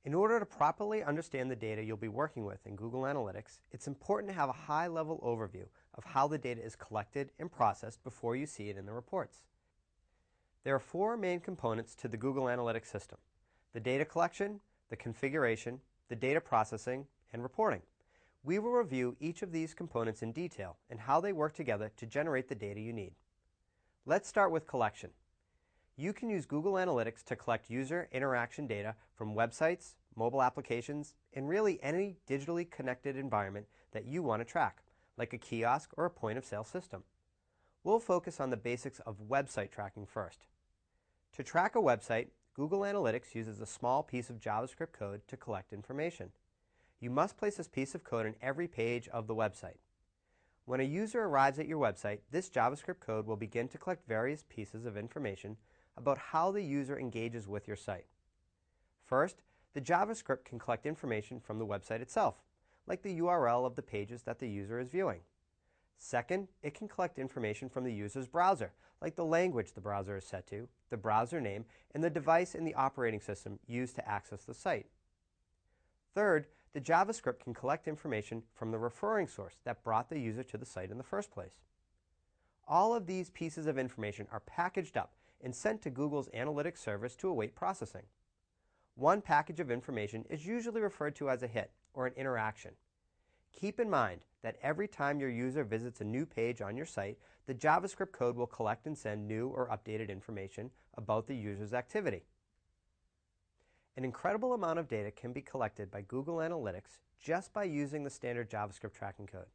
In order to properly understand the data you'll be working with in Google Analytics, it's important to have a high-level overview of how the data is collected and processed before you see it in the reports. There are four main components to the Google Analytics system: the data collection, the configuration, the data processing, and reporting. We will review each of these components in detail and how they work together to generate the data you need. Let's start with collection. You can use Google Analytics to collect user interaction data from websites, mobile applications, and really any digitally connected environment that you want to track, like a kiosk or a point-of-sale system. We'll focus on the basics of website tracking first. To track a website, Google Analytics uses a small piece of JavaScript code to collect information. You must place this piece of code on every page of the website. When a user arrives at your website, this JavaScript code will begin to collect various pieces of information about how the user engages with your site. First, the JavaScript can collect information from the website itself, like the URL of the pages that the user is viewing. Second, it can collect information from the user's browser, like the language the browser is set to, the browser name, and the device in the operating system used to access the site. Third, the JavaScript can collect information from the referring source that brought the user to the site in the first place. All of these pieces of information are packaged up and sent to Google's analytics service to await processing. One package of information is usually referred to as a hit or an interaction. Keep in mind that every time your user visits a new page on your site, the JavaScript code will collect and send new or updated information about the user's activity. An incredible amount of data can be collected by Google Analytics just by using the standard JavaScript tracking code.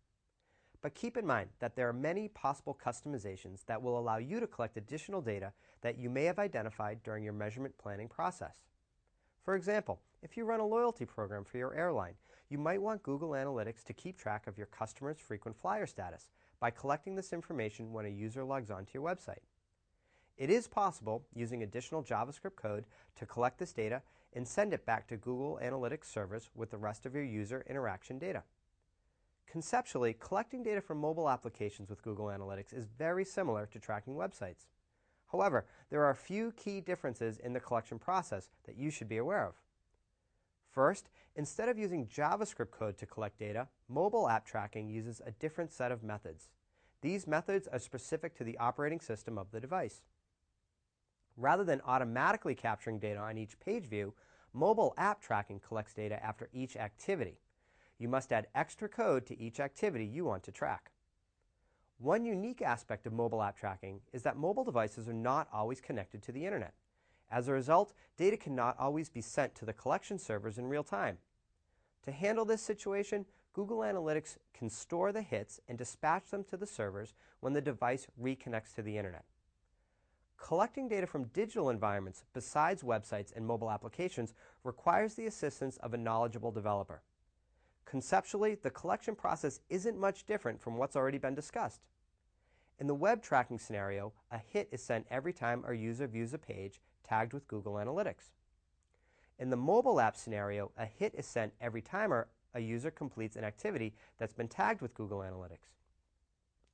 But keep in mind that there are many possible customizations that will allow you to collect additional data that you may have identified during your measurement planning process. For example, if you run a loyalty program for your airline, you might want Google Analytics to keep track of your customers' frequent flyer status by collecting this information when a user logs on to your website. It is possible, using additional JavaScript code, to collect this data and send it back to Google Analytics servers with the rest of your user interaction data. Conceptually, collecting data from mobile applications with Google Analytics is very similar to tracking websites. However, there are a few key differences in the collection process that you should be aware of. First, instead of using JavaScript code to collect data, mobile app tracking uses a different set of methods. These methods are specific to the operating system of the device. Rather than automatically capturing data on each page view, mobile app tracking collects data after each activity. You must add extra code to each activity you want to track. One unique aspect of mobile app tracking is that mobile devices are not always connected to the internet. As a result, data cannot always be sent to the collection servers in real time. To handle this situation, Google Analytics can store the hits and dispatch them to the servers when the device reconnects to the internet. Collecting data from digital environments besides websites and mobile applications requires the assistance of a knowledgeable developer. Conceptually, the collection process isn't much different from what's already been discussed. In the web tracking scenario, a hit is sent every time a user views a page tagged with Google Analytics. In the mobile app scenario, a hit is sent every time a user completes an activity that's been tagged with Google Analytics.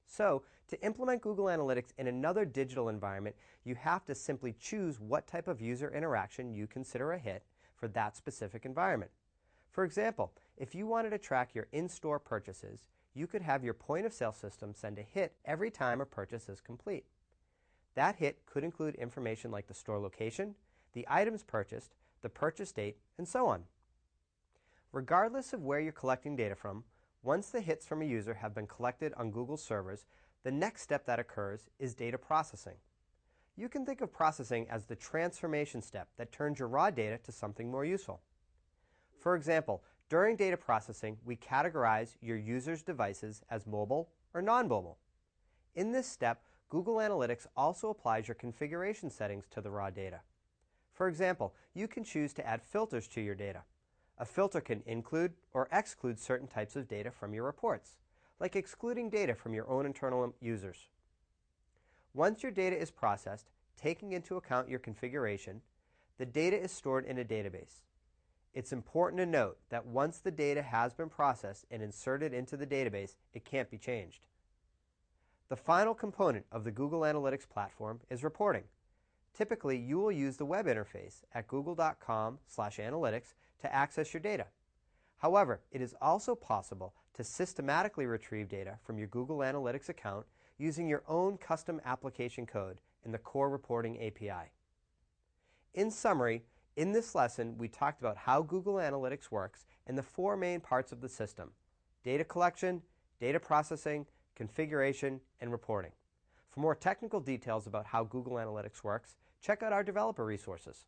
So, to implement Google Analytics in another digital environment, you have to simply choose what type of user interaction you consider a hit for that specific environment. For example, if you wanted to track your in-store purchases, you could have your point-of-sale system send a hit every time a purchase is complete. That hit could include information like the store location, the items purchased, the purchase date, and so on. Regardless of where you're collecting data from, once the hits from a user have been collected on Google servers, the next step that occurs is data processing. You can think of processing as the transformation step that turns your raw data to something more useful. For example, during data processing, we categorize your user's devices as mobile or non-mobile. In this step, Google Analytics also applies your configuration settings to the raw data. For example, you can choose to add filters to your data. A filter can include or exclude certain types of data from your reports, like excluding data from your own internal users. Once your data is processed, taking into account your configuration, the data is stored in a database. It's important to note that once the data has been processed and inserted into the database, it can't be changed. The final component of the Google Analytics platform is reporting. Typically, you will use the web interface at google.com/analytics to access your data. However, it is also possible to systematically retrieve data from your Google Analytics account using your own custom application code in the Core Reporting API. In summary, in this lesson, we talked about how Google Analytics works and the four main parts of the system: data collection, data processing, configuration, and reporting. For more technical details about how Google Analytics works, check out our developer resources.